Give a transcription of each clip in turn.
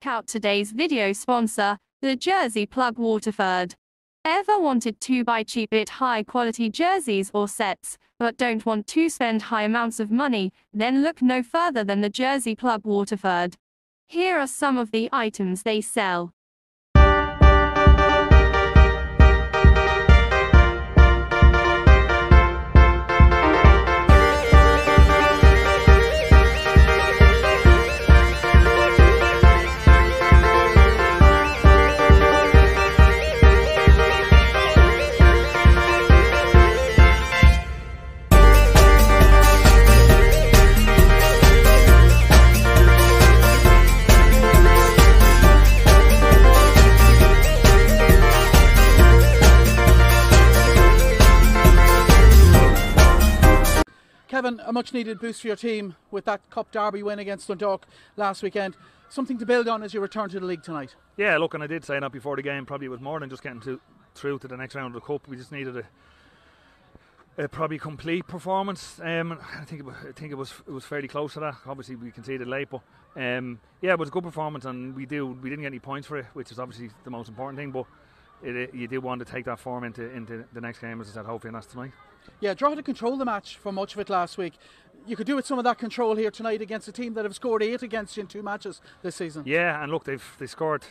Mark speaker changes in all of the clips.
Speaker 1: Check out today's video sponsor, the Jersey Plug Waterford. Ever wanted to buy cheap yet high quality jerseys or sets, but don't want to spend high amounts of money? Then look no further than the Jersey Plug Waterford. Here are some of the items they sell.
Speaker 2: Kevin, a much-needed boost for your team with that Cup Derby win against Dundalk last weekend. Something to build on as you return to the league tonight.
Speaker 3: Yeah, look, and I did say that before the game. Probably it was more than just getting through to the next round of the Cup. We just needed a probably complete performance. I think it was fairly close to that. Obviously, we conceded late, but yeah, it was a good performance, and we didn't get any points for it, which is obviously the most important thing. But you do want to take that form into the next game, as I said. Hopefully, and that's tonight.
Speaker 2: Yeah, Drogheda controlled the match for much of it last week. You could do with some of that control here tonight against a team that have scored 8 against you in 2 matches this season.
Speaker 3: Yeah, and look, they scored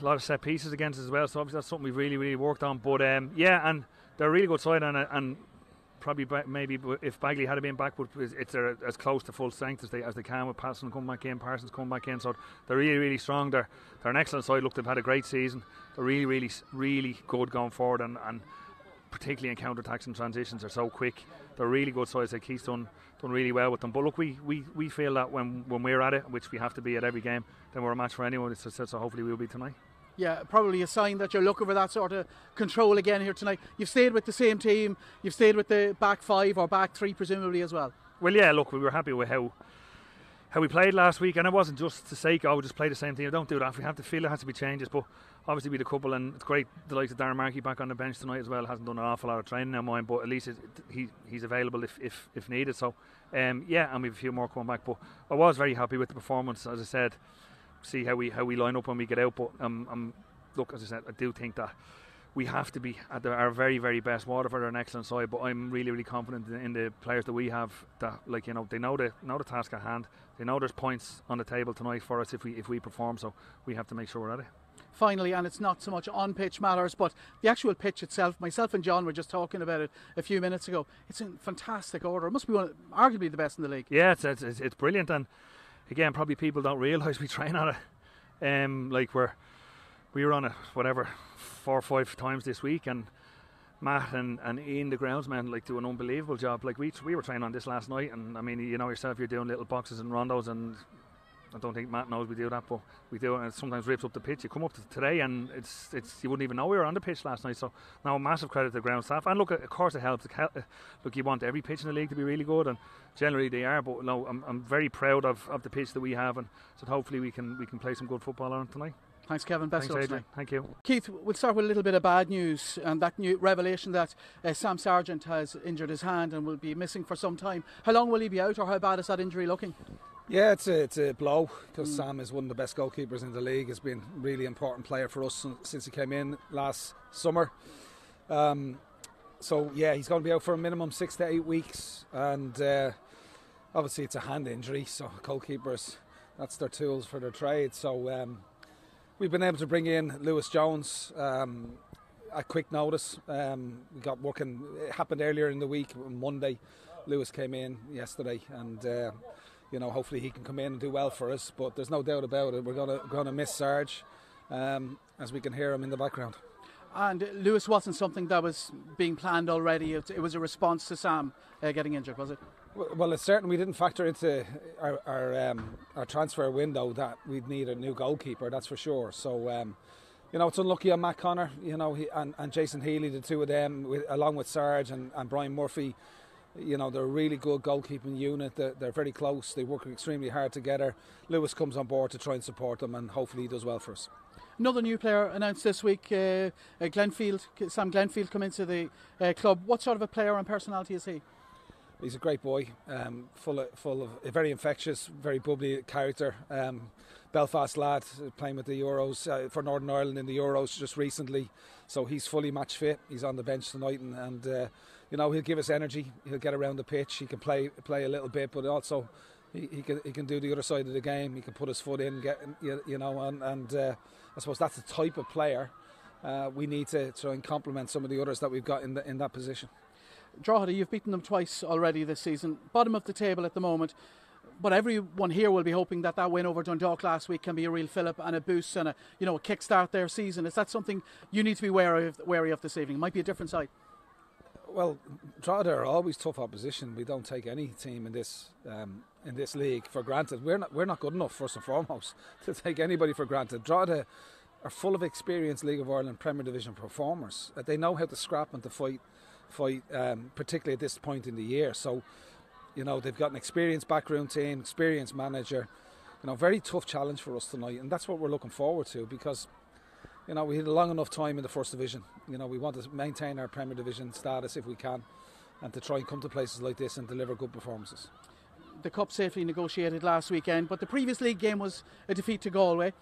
Speaker 3: a lot of set pieces against us as well, so obviously that's something we've really worked on. But yeah, and they're a really good side, and probably maybe if Bagley had been back, it's as close to full strength as they can, with Patterson coming back in, Parsons coming back in. So they're really strong. They're an excellent side. Look, they've had a great season. They're really good going forward, and particularly in counter-attacks and transitions, they're so quick. They're really good sides. Like Keith's done really well with them. But look, we feel that when we're at it, which we have to be at every game, then we're a match for anyone. So hopefully we'll be tonight.
Speaker 2: Yeah, probably a sign that you're looking for that sort of control again here tonight. You've stayed with the same team. You've stayed with the back 5 or back 3 presumably as well.
Speaker 3: Well, yeah, look, we were happy with how we played last week, and it wasn't just to say, just play the same team. Don't do that. If we have to feel there has to be changes, but obviously we had a couple, and it's great the likes of Darren Markey back on the bench tonight as well. Hasn't done an awful lot of training now, mine, but at least he's available if needed. So yeah, and we've a few more coming back. But I was very happy with the performance, as I said. See how we line up when we get out. But look, as I said, I do think that we have to be at our very best. Waterford are an excellent side, but I'm really confident in the players that we have. That, like, you know, they know the task at hand. They know there's points on the table tonight for us if we perform. So we have to make sure we're at it.
Speaker 2: Finally, and it's not so much on-pitch matters, but the actual pitch itself. Myself and John were just talking about it a few minutes ago. It's in fantastic order. It must be arguably the best in the league.
Speaker 3: Yeah, it's brilliant, and again, probably people don't realise we train on it. Like we were on it, whatever, 4 or 5 times this week, and Matt and Ian, the groundsman, do an unbelievable job. Like we were training on this last night, and I mean, you know yourself, you're doing little boxes and rondos, and I don't think Matt knows we do that, but we do it, and it sometimes rips up the pitch. You come up to today, and it's you wouldn't even know we were on the pitch last night. So now, massive credit to the ground staff, and look, of course it helps. Look, you want every pitch in the league to be really good, and generally they are. But no, I'm very proud of the pitch that we have, and so hopefully we can play some good football on it tonight.
Speaker 2: Thanks, Kevin. Best of luck tonight.
Speaker 3: Thank you.
Speaker 2: Keith, we'll start with a little bit of bad news, and that new revelation that Sam Sargent has injured his hand and will be missing for some time. How long will he be out, or how bad is that injury looking?
Speaker 4: Yeah, it's a blow, because Sam is one of the best goalkeepers in the league. He's been a really important player for us since he came in last summer. So yeah, he's going to be out for a minimum 6 to 8 weeks, and obviously it's a hand injury, so goalkeepers, that's their tools for their trade. So we've been able to bring in Lewis Jones at quick notice. We got working. It happened earlier in the week on Monday. Lewis came in yesterday, and you know, hopefully he can come in and do well for us. But there's no doubt about it, we're gonna miss Sarge, as we can hear him in the background.
Speaker 2: And Lewis wasn't something that was being planned already. It was a response to Sam getting injured, was it?
Speaker 4: Well, it's certain we didn't factor into our transfer window that we'd need a new goalkeeper. That's for sure. So you know, it's unlucky on Matt Connor. You know, and Jason Healy, the two of them, along with Sarge and Brian Murphy. You know, they're a really good goalkeeping unit. They're very close. They work extremely hard together. Lewis comes on board to try and support them, and hopefully he does well for us.
Speaker 2: Another new player announced this week, Sam Glenfield come into the club. What sort of a player and personality is he?
Speaker 4: He's a great boy, full of a very infectious, very bubbly character. Belfast lad, playing with the Euros for Northern Ireland in the Euros just recently. So he's fully match fit. He's on the bench tonight, and you know, he'll give us energy. He'll get around the pitch. He can play a little bit, but also he can do the other side of the game. He can put his foot in, and I suppose that's the type of player we need to try and complement some of the others that we've got in that position.
Speaker 2: Drogheda, you've beaten them twice already this season, bottom of the table at the moment, but everyone here will be hoping that win over Dundalk last week can be a real fillip and a boost and a kickstart their season. Is that something you need to be wary of this evening? It might be a different side.
Speaker 4: Well, Drogheda are always tough opposition. We don't take any team in this league for granted. We're not good enough, first and foremost, to take anybody for granted. Drogheda are full of experienced League of Ireland Premier Division performers. They know how to scrap and to fight, particularly at this point in the year. So, you know, they've got an experienced backroom team, experienced manager. You know, very tough challenge for us tonight, and that's what we're looking forward to, because, you know, we had a long enough time in the First Division. You know, we want to maintain our Premier Division status if we can, and to try and come to places like this and deliver good performances.
Speaker 2: The Cup safely negotiated last weekend, but the previous league game was a defeat to Galway.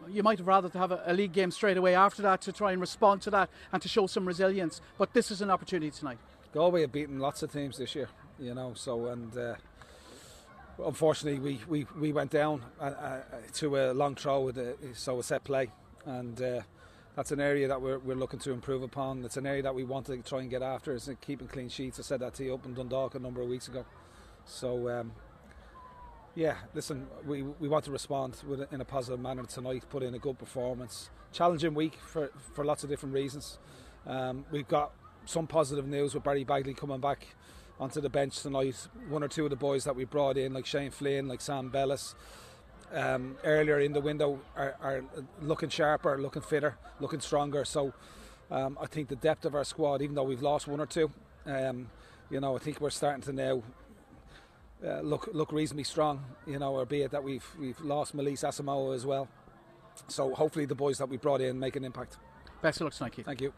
Speaker 2: You might have rather to have a league game straight away after that to try and respond to that and to show some resilience, but this is an opportunity tonight. Galway
Speaker 4: have beaten lots of teams this year, you know, so, and unfortunately we went down to a long throw with a set play, and that's an area that we're looking to improve upon. It's an area that we want to try and get after, is keeping clean sheets. I said that to you up in Dundalk a number of weeks ago. So yeah, listen, we want to respond in a positive manner tonight, put in a good performance. Challenging week for lots of different reasons. We've got some positive news with Barry Bagley coming back onto the bench tonight. One or two of the boys that we brought in, like Shane Flynn, like Sam Bellis, earlier in the window are looking sharper, looking fitter, looking stronger. So I think the depth of our squad, even though we've lost one or two, you know, I think we're starting to now look reasonably strong, you know, albeit that we've lost Melise Asamoah as well. So hopefully the boys that we brought in make an impact.
Speaker 2: Best of luck tonight, Keith.
Speaker 4: Thank you.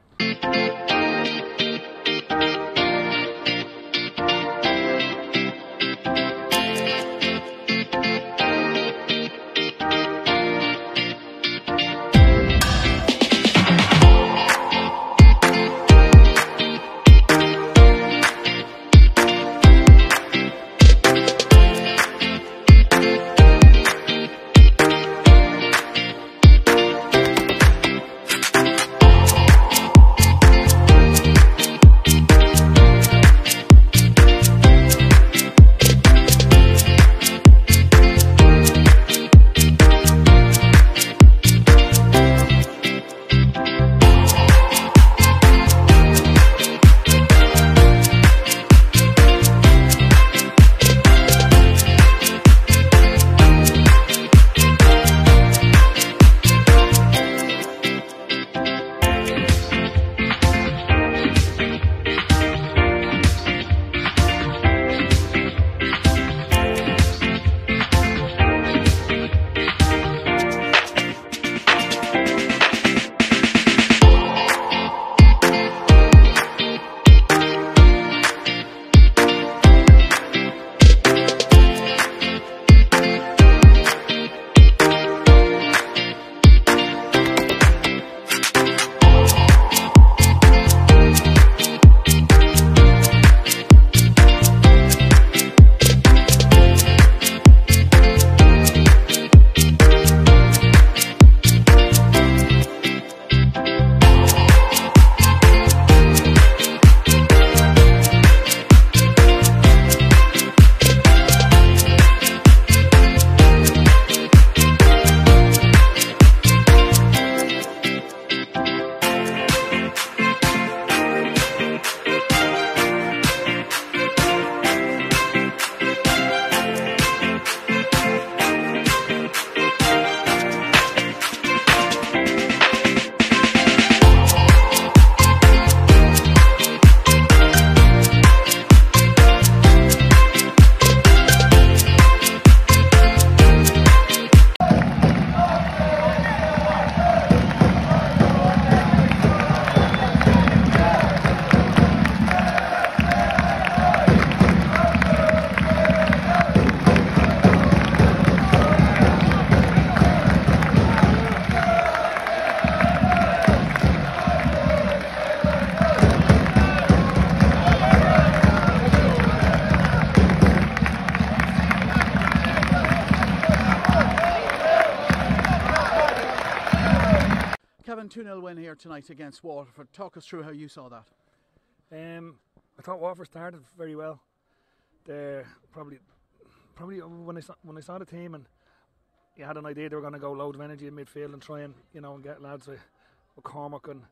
Speaker 2: Kevin, 2-0 win here tonight against Waterford. Talk us through how you saw that.
Speaker 3: I thought Waterford started very well. They're probably when I saw the team, and you had an idea they were going to go loads of energy in midfield and try and and get lads with Cormac and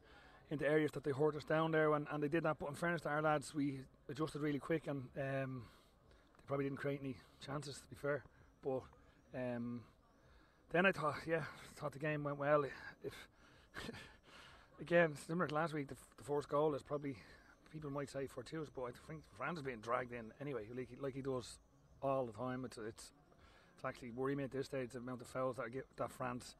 Speaker 3: into areas that they hurt us down there, and they did that. But in fairness to our lads, we adjusted really quick, and they probably didn't create any chances, to be fair. But then I thought the game went well. If again, similar to last week, the first goal is probably, people might say fortuitous, but I think Fran's being dragged in anyway, like he does all the time. It's actually worrying me at this stage, the amount of fouls that Fran's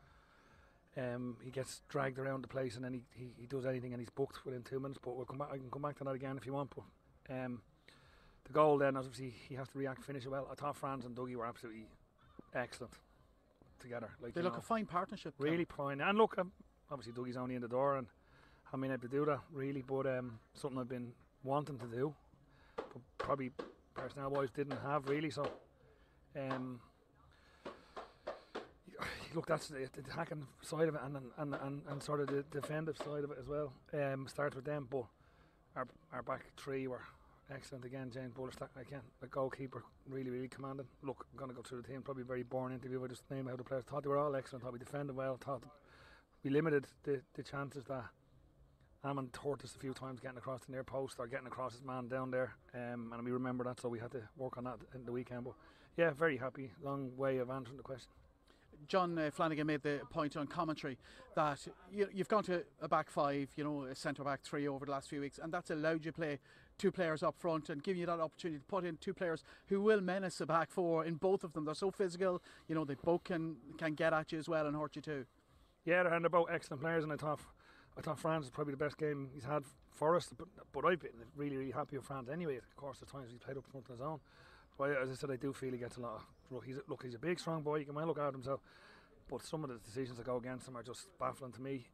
Speaker 3: he gets dragged around the place, and then he does anything and he's booked within 2 minutes. But I can come back to that again if you want. But the goal then, obviously he has to react, finish it well. I thought Franz and Dougie were absolutely excellent together.
Speaker 2: They look a fine partnership.
Speaker 3: Really fine. And look, obviously Dougie's only in the door and haven't been able to do that really, but something I've been wanting to do, but probably personnel wise didn't have really. So look, that's the attacking side of it, and sort of the defensive side of it as well. Starts with them, but our back three were excellent again. James Bullerstack, the goalkeeper, really commanding. Look, I'm going to go through the team, probably a very boring interview. I just name out the players. Thought they were all excellent. Thought we defended well. Thought we limited the chances that Ammon hurt us a few times getting across the near post or getting across his man down there, and we remember that, so we had to work on that in the weekend. But yeah, very happy. Long way of answering the question.
Speaker 2: John Flanagan made the point on commentary that you've gone to a back five, a centre back three over the last few weeks, and that's allowed you to play two players up front and give you that opportunity to put in two players who will menace the back four. In both of them, they're so physical. They both can get at you as well and hurt you too. Yeah,
Speaker 3: and they're both excellent players, and I thought Franz is probably the best game he's had for us. But I've been really happy with Franz anyway. Of course, the times he's played up front on his own. But as I said, I do feel he gets a lot of. He's a big, strong boy. He can well look out himself. But some of the decisions that go against him are just baffling to me.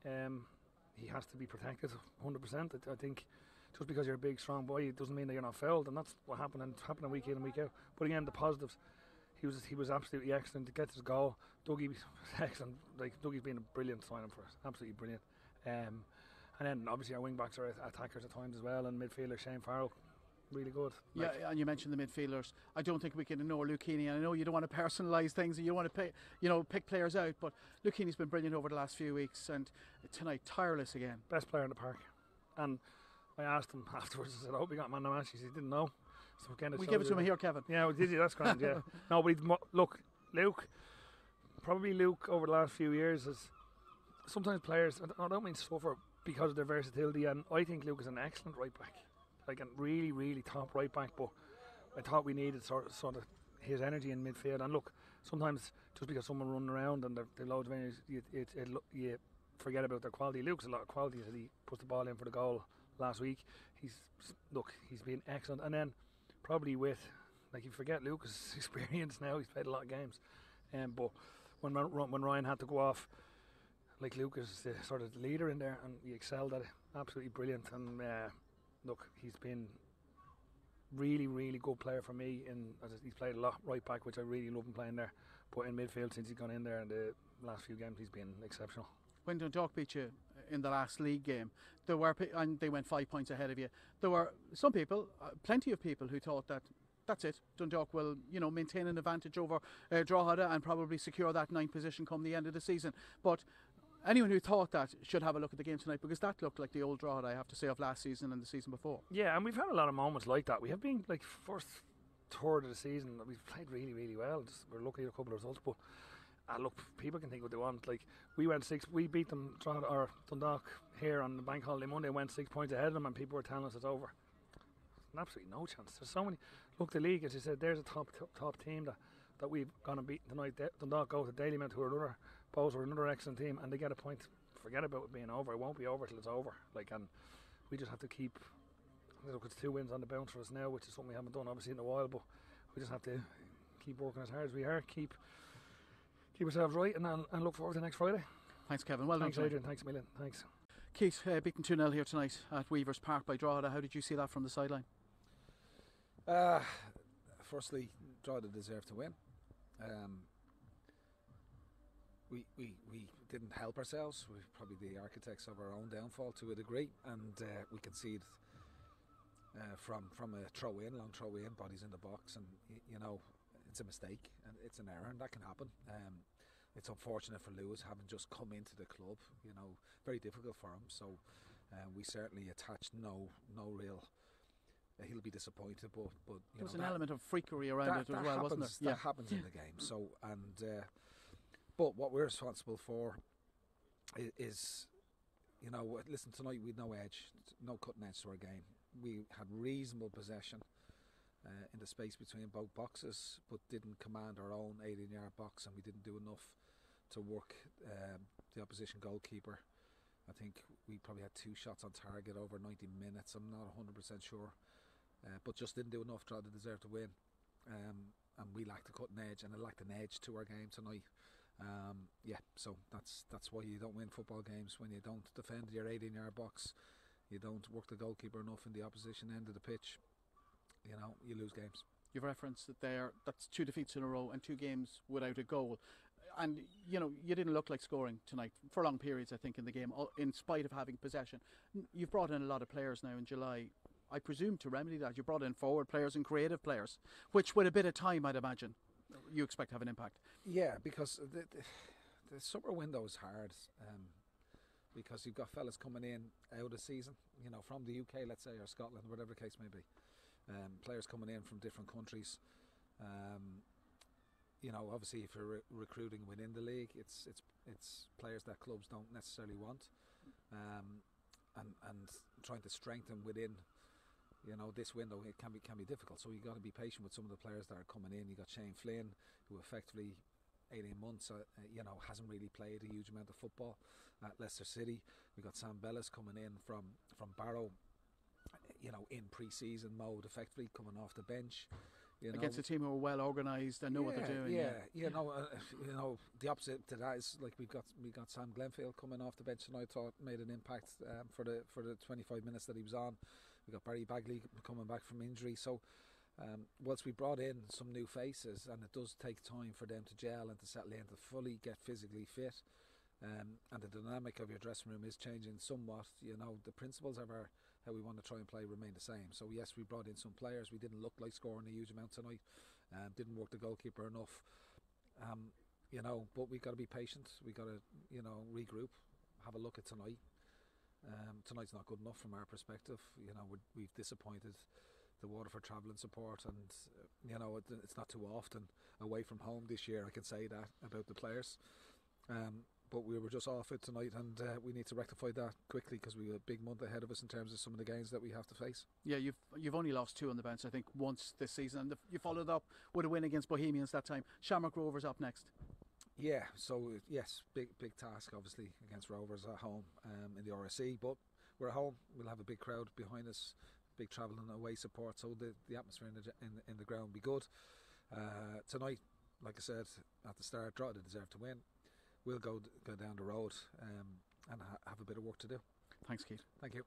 Speaker 3: He has to be protected 100%. I think just because you're a big, strong boy, it doesn't mean that you're not fouled, and that's what happened. And it's happening week in and week out. But again, the positives. He was absolutely excellent to get his goal. Dougie was excellent. Dougie's been a brilliant signing for us. Absolutely brilliant. And then obviously our wing backs are attackers at times as well, and midfielder Shane Farrell, really good.
Speaker 2: Yeah, and you mentioned the midfielders. I don't think we can ignore Luke Heaney. And I know you don't want to personalise things, and you don't want to pick players out, but Luke Heaney's been brilliant over the last few weeks, and tonight tireless again.
Speaker 3: Best player in the park. And I asked him afterwards. I said, "I hope you got man of the match." He said he didn't know. So again,
Speaker 2: we give it to him here, Kevin.
Speaker 3: Yeah, we did. That's grand. Yeah. No, but look, Luke. Probably Luke over the last few years is sometimes players. I don't mean suffer because of their versatility, and I think Luke is an excellent right back. Like a really top right back, but I thought we needed sort of his energy in midfield. And look, sometimes just because someone running around and they're loads of energy, you forget about their quality. Luke's a lot of quality. He puts the ball in for the goal last week. He's been excellent. And then probably with, you forget Luke's experience now. He's played a lot of games, but when Ryan had to go off, Luke is the sort of leader in there, and he excelled at it. Absolutely brilliant. And look, he's been really good player for me. He's played a lot right back, which I really love him playing there. But in midfield, since he's gone in there in the last few games, he's been exceptional. When
Speaker 2: Dundalk beat you in the last league game, and they went 5 points ahead of you, there were some people, plenty of people, who thought that that's it. Dundalk will, maintain an advantage over Drogheda and probably secure that 9th position come the end of the season. But anyone who thought that should have a look at the game tonight, because that looked like the old Drogheda, I have to say, of last season and the season before.
Speaker 3: Yeah, and we've had a lot of moments like that. We have been first third of the season, we've played really well. We're lucky at a couple of results, but look, people can think what they want. We beat them, Dundalk here on the bank holiday Monday, went 6 points ahead of them, and people were telling us it's over. Absolutely no chance. There's so many. Look, the league, as you said, there's a top team that we've gone and beaten tonight. Dundalk go to Dalymount, who are another excellent team, and they get a point. Forget about it being over. It won't be over till it's over. And we just have to keep. Look, it's 2 wins on the bounce for us now, which is something we haven't done obviously in a while. But we just have to keep working as hard as we are. Keep ourselves right, and look forward to next Friday.
Speaker 2: Thanks, Kevin. Well
Speaker 3: done. Thanks,
Speaker 2: done.
Speaker 3: Adrian. Thanks a million. Thanks.
Speaker 2: Keith, beaten 2-0 here tonight at Weavers Park by Drogheda. How did you see that from the sideline?
Speaker 4: Firstly, Drogheda deserved to win. we didn't help ourselves. We're probably the architects of our own downfall to a degree, and we conceded from a long throw in, bodies in the box, and it's a mistake and it's an error, and that can happen. It's unfortunate for Lewis having just come into the club. Very difficult for him. So we certainly attached no real. He'll be disappointed, but
Speaker 2: there was an element of freakery around it as well, wasn't there?
Speaker 4: That happens in the game. So but what we're responsible for is, listen, tonight we had no edge, no cutting edge to our game. We had reasonable possession in the space between both boxes, but didn't command our own 18-yard box, and we didn't do enough to work the opposition goalkeeper. I think we probably had 2 shots on target over 90 minutes. I'm not 100% sure, but just didn't do enough to deserve to win. And we lacked a cutting edge, and it lacked an edge to our game tonight. So that's why you don't win football games, when you don't defend your 18-yard box, you don't work the goalkeeper enough in the opposition end of the pitch. You lose games.
Speaker 2: You've referenced that that's 2 defeats in a row and 2 games without a goal. And, you didn't look like scoring tonight for long periods, I think, in the game, in spite of having possession. You've brought in a lot of players now in July. I presume to remedy that, you brought in forward players and creative players, which with a bit of time, I'd imagine, you expect to have an impact.
Speaker 4: Yeah, because the summer window is hard. Because you've got fellas coming in out of season, from the UK, let's say, or Scotland, whatever the case may be. Players coming in from different countries. Obviously, if you're recruiting within the league, it's players that clubs don't necessarily want, and trying to strengthen within, this window, it can be difficult. So you got to be patient with some of the players that are coming in. You got Shane Flynn, who effectively 18 months, hasn't really played a huge amount of football at Leicester City. We got Sam Bellis coming in from Barrow, in pre-season mode, effectively coming off the bench.
Speaker 2: Against a team who are well organised and know what they're doing.
Speaker 4: The opposite to that is like we got Sam Glenfield coming off the bench tonight. I thought made an impact for the 25 minutes that he was on. We got Barry Bagley coming back from injury. So whilst we brought in some new faces, and it does take time for them to gel and to settle in, to fully get physically fit, and the dynamic of your dressing room is changing somewhat. The principles of how we want to try and play remain the same. So yes, we brought in some players. We didn't look like scoring a huge amount tonight. Didn't work the goalkeeper enough. But we got to be patient. We got to regroup, have a look at tonight. Tonight's not good enough from our perspective. We've disappointed the Waterford travelling support, and it's not too often away from home this year. I can say that about the players. But we were just off it tonight, and we need to rectify that quickly, because we have a big month ahead of us in terms of some of the games that we have to face.
Speaker 2: Yeah, you've only lost 2 on the bounce, I think, once this season, and you followed up with a win against Bohemians that time. Shamrock Rovers up next.
Speaker 4: Yeah, so yes, big task obviously against Rovers at home in the RSC, but we're at home. We'll have a big crowd behind us, big travelling away support, so the atmosphere in the ground will be good. Tonight, like I said at the start, Drogheda deserve to win. We'll go down the road and have a bit of work to do.
Speaker 2: Thanks, Keith.
Speaker 4: Thank you.